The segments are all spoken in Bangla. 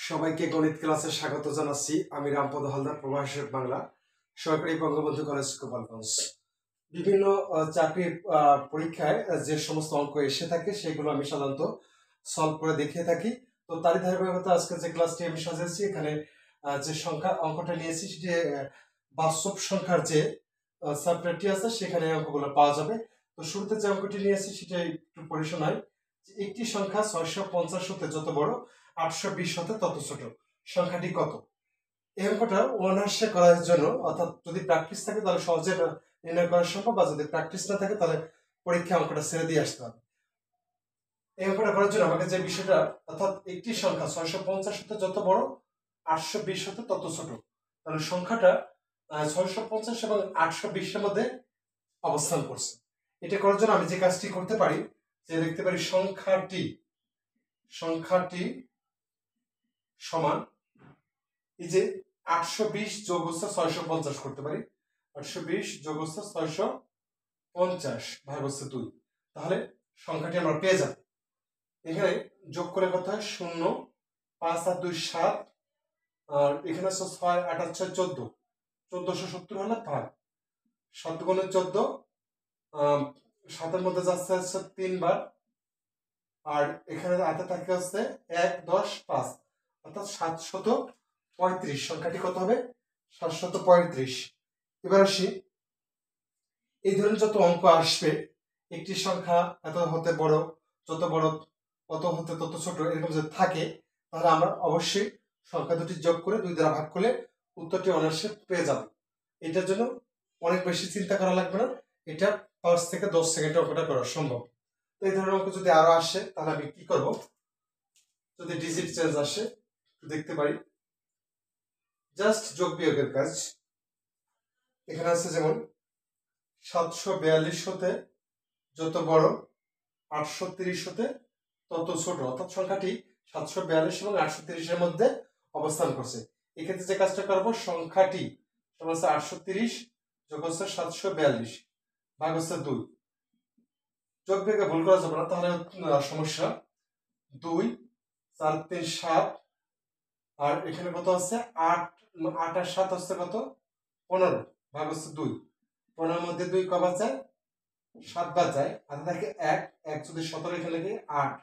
সবাইকে গণিত ক্লাসে স্বাগত জানাচ্ছি। আমি রামপদ হালদার, প্রবাসী বাংলা, সরকারি বঙ্গবন্ধু কলেজ, গোপালগঞ্জ। বিভিন্ন চাকরির পরীক্ষায় যে সমস্ত অঙ্ক এসে থাকে সেগুলো আমি সাধারণত সলভ করে দেখিয়ে থাকি। তো তারই ধারাবাহিকতা আজকে যে ক্লাসটি আমি সাজিয়েছি, এখানে যে সংখ্যা অঙ্কটা নিয়েছি সেটি বাস্তব সংখ্যার যে সাবজেক্টটি আছে সেখানে অঙ্কগুলো পাওয়া যাবে। তো শুরুতে যে অঙ্কটি নিয়েছি সেটা একটু পড়ে শোনাই। একটি সংখ্যা 650 হতে যত বড়, 820 হতে তত ছোট, সংখ্যাটি কত? এই অঙ্কটা অনায়াসে করার জন্য, অর্থাৎ যদি প্র্যাকটিস থাকে তাহলে সহজে নির্ণয় করা সম্ভব, বা যদি প্র্যাকটিস না থাকে তাহলে পরীক্ষা অঙ্কটা ছেড়ে দিয়ে আসতে হবে। এই অঙ্কটা করার জন্য আমাকে যে বিষয়টা, অর্থাৎ একটি সংখ্যা 650 হতে যত বড়, 820 হতে তত ছোট, তাহলে সংখ্যাটা 650 এবং 820 এর মধ্যে অবস্থান করছে। এটা করার জন্য আমি যে কাজটি করতে পারি, যে লিখতে পারি সংখ্যাটি সমান, এই যে 820 যোগ হচ্ছে 650 করতে পারি, 820 যোগ হচ্ছে 650 ভাগ হচ্ছে 2, তাহলে সংখ্যাটি আমরা পেয়ে যাব। এখানে যোগ করে কত হয়? 0, 5 আর 2 7, আর এখানে আছে 6 8 আর 6 14, 1470 হলে ভাগ 7 গুণে 14, 7 এর মধ্যে যাচ্ছে 3 বার, আর এখানে হাতে থাকে হচ্ছে 1 10 5, অর্থাৎ 735। সংখ্যাটি কত হবে? 735। এবার আসি, এই ধরনের যত অঙ্ক আসবে, একটি সংখ্যা এত হতে বড়, যত বড় অত হতে তত ছোট, এরকম যদি থাকে, তাহলে আমরা অবশ্যই সংখ্যা দুটি যোগ করে 2 দ্বারা ভাগ করলে উত্তরটি অনায়াসে পেয়ে যাব। এটার জন্য অনেক বেশি চিন্তা করা লাগবে না, এটা 5 থেকে 10 সেকেন্ডে অঙ্কটা করা সম্ভব। তো এই ধরনের অঙ্ক যদি আরো আসে তাহলে আমি কি করব, যদি ডিজিট চেঞ্জ আসে দেখতে পারি, জাস্ট যোগ বিয়োগের কাজ। এখানে আছে যেমন 742 হতে যত বড়, 830 হতে তত ছোট, অর্থাৎ সংখ্যাটি 742 এবং 830 এর মধ্যে অবস্থান করছে। এক্ষেত্রে যে কাজটা করবো, সংখ্যাটি সমান 830 যোগ হচ্ছে 742 ভাগ হচ্ছে 2। যোগ বিয়োগে ভুল করা যাবে না, তাহলে সমস্যা। 2 4 3 7, আর এখানে কত আছে? 8 8 আর 7 হচ্ছে কত? 15 ভাগ হচ্ছে 2। 15 এর মধ্যে 2 কবার যায়? 7 বার যায়। হাতে থাকে 1, 1 যদি 17 এখানে লিখি 8,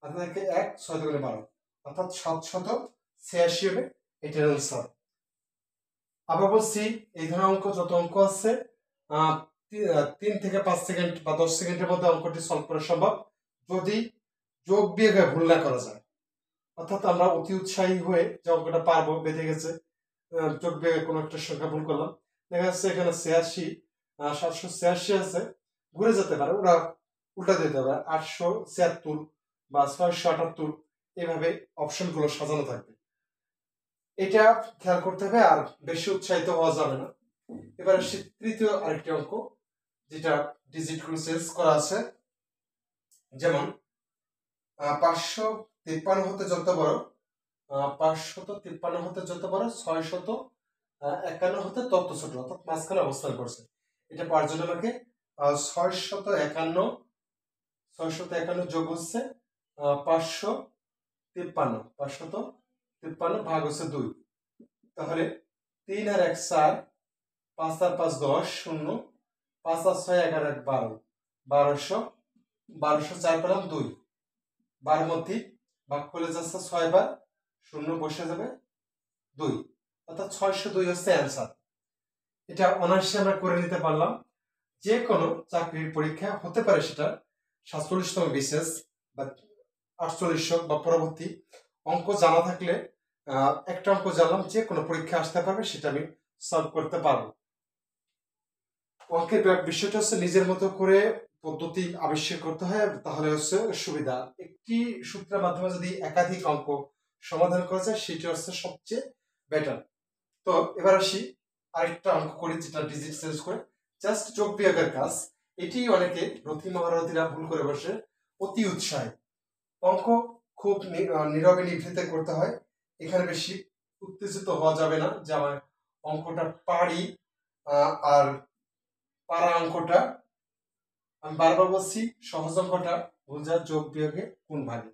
হাতে থাকে 1, 6 দুগুণে 12, অর্থাৎ 786 হবে এটার আনসার। আবার বলছি, এই ধরনের অঙ্ক যত অঙ্ক আছে 3 থেকে 5 সেকেন্ড বা 10 সেকেন্ডের মধ্যে অঙ্কটি সলভ করা সম্ভব, যদি যোগ বিয়োগে ভুল না করা যায়। অর্থাৎ আমরা অতি উৎসাহী হয়ে যে অঙ্কটা পারবো, বেঁধে গেছে, যোগ বিয়োগে কোনো একটা সংখ্যা ভুল করলাম, দেখা যাচ্ছে এখানে 86 786 আছে, ঘুরে যেতে পারে, ওরা উল্টা দিতে পারে 876 বা 678, এইভাবে অপশনগুলো সাজানো থাকবে। এটা খেয়াল করতে হবে, আর বেশি উৎসাহিত হওয়া যাবে না। এবার আসছি তৃতীয় আরেকটি অঙ্ক, যেটা ডিজিট গুলো চেঞ্জ করা আছে। যেমন 553 হতে যত বড়, 553 হতে যত বড়, 651 হতে তত ছোট, অর্থাৎ মাঝখানে অবস্থান করছে। এটা পাওয়ার জন্য আমাকে 651 যোগ হচ্ছে 553 ভাগ হচ্ছে 2, তাহলে 3 আর 1 4, 5 আর 5 10, 0, 5 আর 6 11, 1 12, 1204 পেলাম 2, 12 মধ্যে ভাগ করলে যাচ্ছে 6 বার, 0 বসে যাবে 2, অর্থাৎ 602 হচ্ছে অ্যান্সার। এটা অনায়াসে আমরা করে নিতে পারলাম। যে কোনো চাকরির পরীক্ষা হতে পারে, সেটা 47তম বিশেষ বা 48 বা পরবর্তী অঙ্ক জানা থাকলে, একটা অঙ্ক জানলাম, যে কোনো পরীক্ষা আসতে পারবে, সেটা আমি সলভ করতে পারবো। অঙ্কের বিষয়টা হচ্ছে নিজের মতো করে পদ্ধতি আবিষ্কার করতে হয়, তাহলে হচ্ছে সুবিধা। একটি সূত্রের মাধ্যমে যদি একাধিক অঙ্ক সমাধান করা যায়, সেটা হচ্ছে সবচেয়ে বেটার। তো এবার আসি আরেকটা অঙ্ক করি, যেটা ডিজিট চেঞ্জ করে জাস্ট যোগ বিয়োগের কাজ। এটি অনেকে রথী মহারথীরা ভুল করে বসে, অতি উৎসাহে। অঙ্ক খুব নীরবে নিভৃতে করতে হয়, এখানে বেশি উত্তেজিত হওয়া যাবে না যে আমার অঙ্কটা পারি, আর পারা অঙ্কটা, আমি বারবার বলছি, সহজ অঙ্কটা বোঝা যোগ বিয়োগে কোন ভাগে,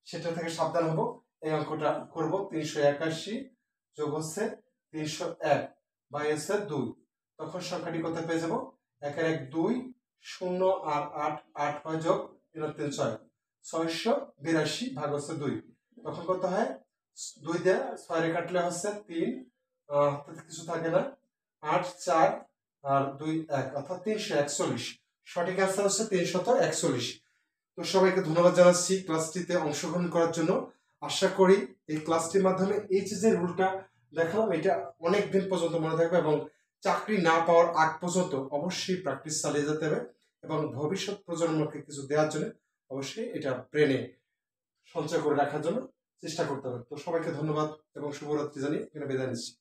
সেটা থেকে সাবধান হব। এই অঙ্কটা করব 381 যোগ হচ্ছে 301 বাই হচ্ছে 2, তখন সংখ্যাটি কত পেয়ে যাব 1 এর 1 2, 0 আর 8 8 হয় যোগ 3 3 6 682 ভাগ হচ্ছে 2, তখন কত হয় 2 দিয়ে 6 রে কাটলে হচ্ছে 3, হাতে কিছু থাকে না, 8 4 আর 2 1 অর্থাৎ 341। সঠিক আনসার হচ্ছে 341। তো সবাইকে ধন্যবাদ জানাচ্ছি ক্লাসটিতে অংশগ্রহণ করার জন্য। আশা করি এই ক্লাসটির মাধ্যমে এই যে রুলটা দেখালাম এটা অনেক দিন পর্যন্ত মনে থাকবে এবং চাকরি না পাওয়ার আগ পর্যন্ত অবশ্যই প্র্যাকটিস চালিয়ে যেতে হবে এবং ভবিষ্যৎ প্রজন্মকে কিছু দেওয়ার জন্য অবশ্যই এটা ব্রেনে সঞ্চয় করে রাখার জন্য চেষ্টা করতে হবে। তো সবাইকে ধন্যবাদ এবং শুভরাত্রি জানিয়ে এখানে বিদায় নিচ্ছি।